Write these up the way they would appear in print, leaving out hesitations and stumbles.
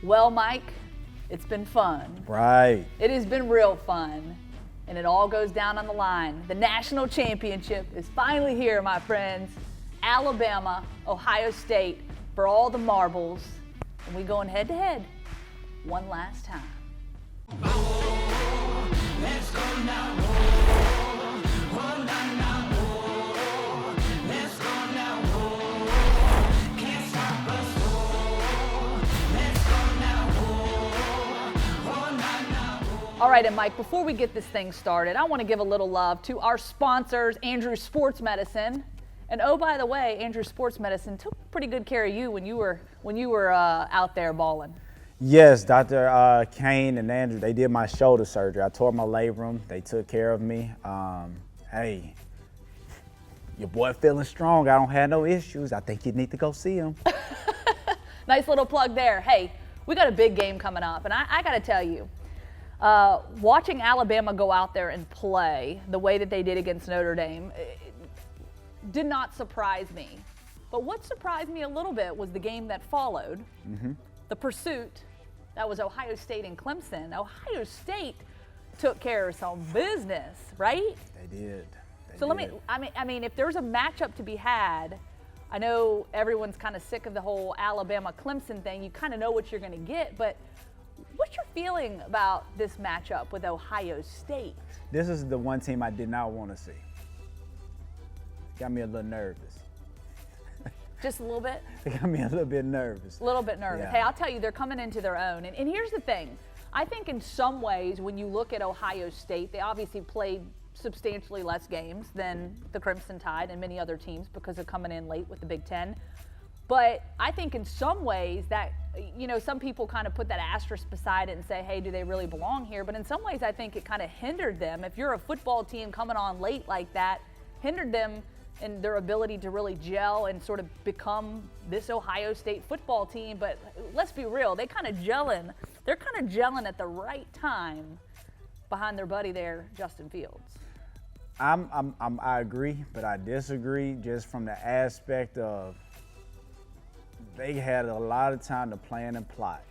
Well, Mike, it's been fun. Right. It has been real fun. And it all goes down on the line. The national championship is finally here, my friends. Alabama, Ohio State for all the marbles. And we going head to head one last time. Let's go now. Let's go now. Can't stop us. Let's go now. All right, and Mike, before we get this thing started, I want to give a little love to our sponsors, Andrew Sports Medicine. And oh, by the way, Andrew Sports Medicine took pretty good care of you when you were out there balling. Yes, Dr. Kane and Andrew, they did my shoulder surgery. I tore my labrum. They took care of me. Hey, your boy feeling strong. I don't have no issues. I think you need to go see him. Nice little plug there. Hey, we got a big game coming up, and I got to tell you, watching Alabama go out there and play the way that they did against Notre Dame did not surprise me. But what surprised me a little bit was the game that followed, the pursuit. That was Ohio State and Clemson. Ohio State took care of some business, right? They did. I mean, if there's a matchup to be had, I know everyone's kind of sick of the whole Alabama-Clemson thing. You kind of know what you're going to get, but what's your feeling about this matchup with Ohio State? This is the one team I did not want to see. Got me a little nervous. Just a little bit? It got me a little bit nervous. A little bit nervous. Yeah. Hey, I'll tell you, they're coming into their own. And here's the thing. I think in some ways, when you look at Ohio State, they obviously played substantially less games than the Crimson Tide and many other teams because they're coming in late with the Big Ten. But I think in some ways that, you know, some people kind of put that asterisk beside it and say, hey, do they really belong here? But in some ways, I think it kind of hindered them. If you're a football team coming on late like that, hindered them in their ability to really gel and sort of become this Ohio State football team. But let's be real, they're kind of gelling at the right time behind their buddy there, Justin Fields. I agree, but I disagree just from the aspect of they had a lot of time to plan and plot.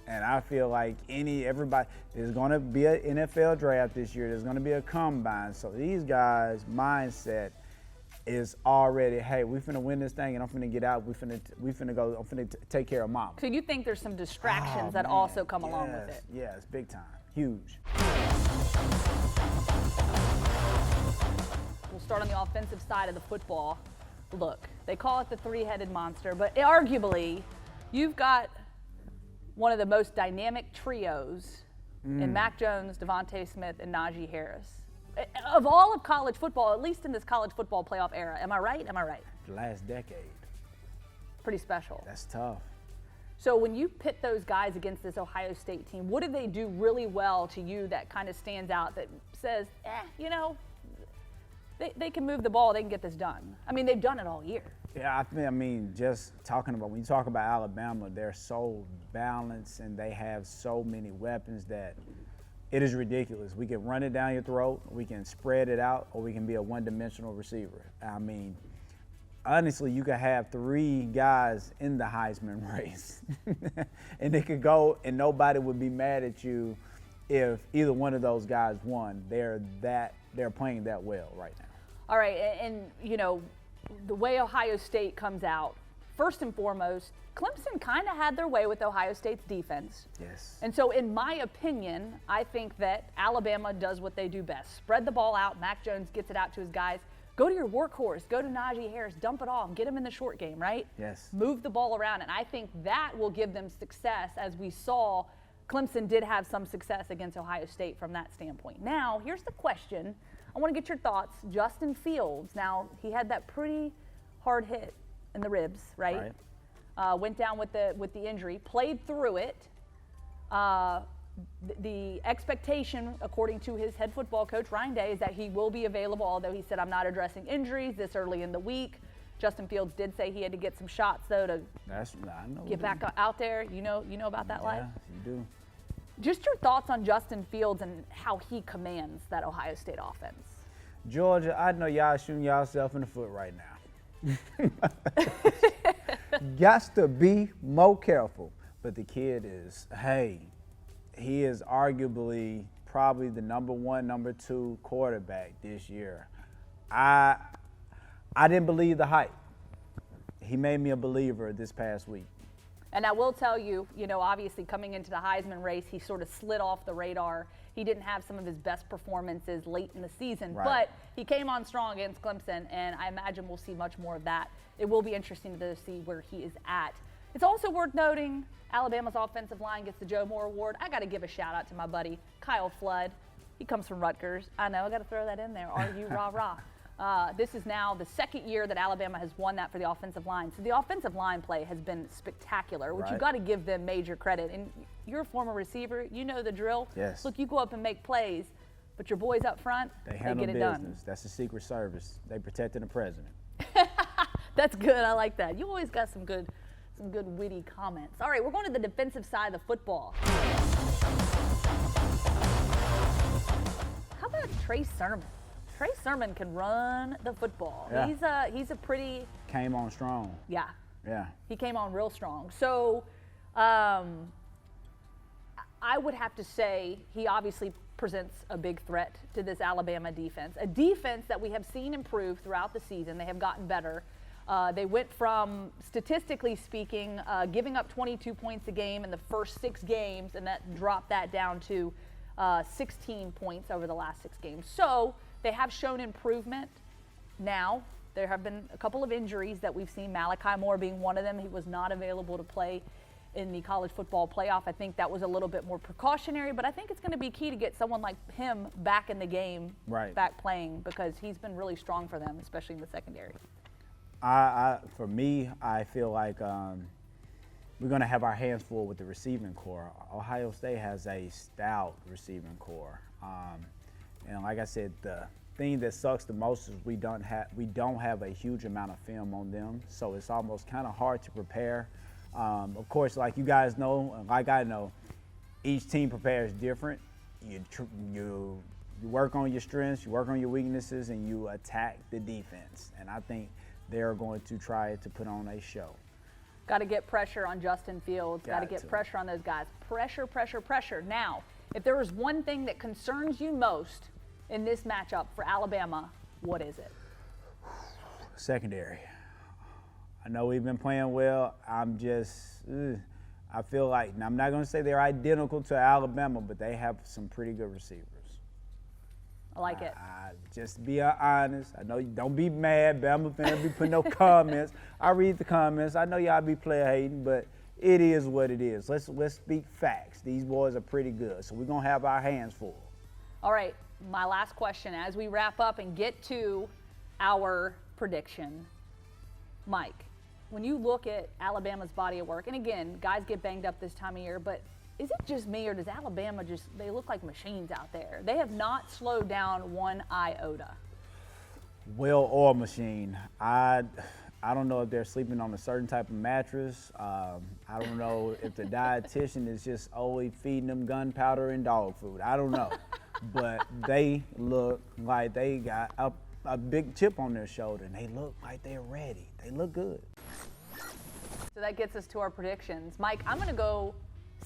And I feel like everybody, there's going to be an NFL draft this year. There's going to be a combine. So these guys' mindset is already, hey, we finna win this thing, and I'm finna get out. We finna go. I'm finna take care of mom. So you think there's some distractions that also come along with it? Yes, big time, huge. We'll start on the offensive side of the football. Look, they call it the three-headed monster, but arguably, you've got one of the most dynamic trios in Mac Jones, Devontae Smith, and Najee Harris. Of all of college football, at least in this college football playoff era. Am I right? The last decade. Pretty special. That's tough. So when you pit those guys against this Ohio State team, what do they do really well to you that kind of stands out that says, you know, they can move the ball, they can get this done? I mean, they've done it all year. Yeah, I mean, just talking about, when you talk about Alabama, they're so balanced and they have so many weapons that it is ridiculous. We can run it down your throat, we can spread it out, or we can be a one-dimensional receiver. I mean, honestly, you could have three guys in the Heisman race, and they could go, and nobody would be mad at you if either one of those guys won. They're playing that well right now. All right, and you know, the way Ohio State comes out, first and foremost, Clemson kind of had their way with Ohio State's defense. Yes. And so in my opinion, I think that Alabama does what they do best. Spread the ball out. Mac Jones gets it out to his guys. Go to your workhorse. Go to Najee Harris. Dump it off. Get him in the short game, right? Yes. Move the ball around. And I think that will give them success, as we saw Clemson did have some success against Ohio State from that standpoint. Now, here's the question. I want to get your thoughts. Justin Fields. Now, he had that pretty hard hit in the ribs, right? Went down with the injury, played through it. The expectation, according to his head football coach, Ryan Day, is that he will be available, although he said, I'm not addressing injuries this early in the week. Justin Fields did say he had to get some shots, though, to get back out there. You know about that life? Yeah, you do. Just your thoughts on Justin Fields and how he commands that Ohio State offense. Georgia, I know y'all shooting yourself in the foot right now. Got to be more careful. but the kid is, hey, he is arguably probably the number 1, number 2 quarterback this year. I didn't believe the hype. He made me a believer this past week. And I will tell you, obviously coming into the Heisman race, he sort of slid off the radar. He didn't have some of his best performances late in the season, Right. but he came on strong against Clemson, and I imagine we'll see much more of that. It will be interesting to see where he is at. It's also worth noting Alabama's offensive line gets the Joe Moore Award. I got to give a shout out to my buddy Kyle Flood. He comes from Rutgers. I know, I got to throw that in there. RU rah rah. This is now the second year that Alabama has won that for the offensive line. So the offensive line play has been spectacular, which Right. you've got to give them major credit. And you're a former receiver. You know the drill. Yes. Look, you go up and make plays, but your boys up front, They handle get it business. done. That's the Secret Service. They protected the president. That's good. I like that. You always got some good witty comments. All right, we're going to the defensive side of the football. How about Trey Sermon? Trey Sermon can run the football. Yeah. He's a pretty, Came on strong. yeah. Yeah. He came on real strong. So I would have to say he obviously presents a big threat to this Alabama defense, a defense that we have seen improve throughout the season. They have gotten better. They went from, statistically speaking, giving up 22 points a game in the first 6 games, and that dropped that down to 16 points over the last 6 games. So they have shown improvement. Now, there have been a couple of injuries that we've seen, Malachi Moore being one of them. He was not available to play in the college football playoff. I think that was a little bit more precautionary, but I think it's going to be key to get someone like him back in the game, Right. back playing, because he's been really strong for them, especially in the secondary. For me, I feel like we're going to have our hands full with the receiving core. Ohio State has a stout receiving core. And like I said, the thing that sucks the most is we don't have a huge amount of film on them, so it's almost kind of hard to prepare. Of course, like you guys know, and like I know, each team prepares different. You work on your strengths, you work on your weaknesses, and you attack the defense. And I think they're going to try to put on a show. Got to get pressure on Justin Fields. Got to Got get to. pressure on those guys. Pressure, pressure, pressure. Now, if there is one thing that concerns you most in this matchup for Alabama, what is it? Secondary. I know we've been playing well. I feel like, and I'm not going to say they're identical to Alabama, but they have some pretty good receivers. I like it. Just be honest. I know you don't be mad. Bama fans be putting no comments. I read the comments. I know y'all be player hating, but it is what it is. Let's speak facts. These boys are pretty good, so we're gonna have our hands full. All right, my last question as we wrap up and get to our prediction. Mike, when you look at Alabama's body of work, and again, guys get banged up this time of year, but is it just me, or does Alabama they look like machines out there? They have not slowed down one iota. Well-oiled machine. I don't know if they're sleeping on a certain type of mattress. I don't know if the dietitian is just always feeding them gunpowder and dog food. I don't know. But they look like they got a big chip on their shoulder, and they look like they're ready. They look good. So that gets us to our predictions. Mike, I'm going to go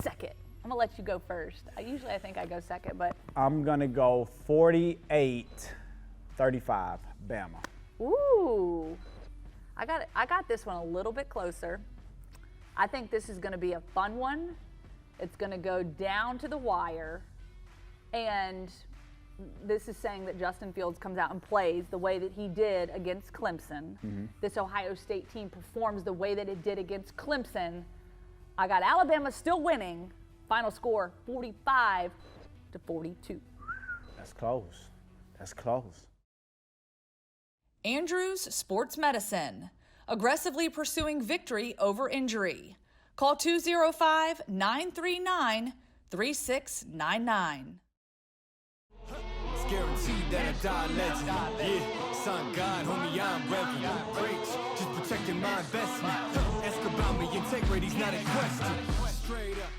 second. I'm going to let you go first. I think I go second, but. I'm going to go 48-35, Bama. Ooh. I got this one a little bit closer. I think this is going to be a fun one. It's going to go down to the wire. And this is saying that Justin Fields comes out and plays the way that he did against Clemson. Mm-hmm. This This Ohio State team performs the way that it did against Clemson. I got Alabama still winning. Final score 45-42. That's close. That's close. Andrews Sports Medicine, aggressively pursuing victory over injury. Call 205-939-3699. It's guaranteed that I die a legend. Yeah, son, God, homie, I'm reverend. Breaks, just protecting my investment. Ask about me, integrity's not in question. Straight up.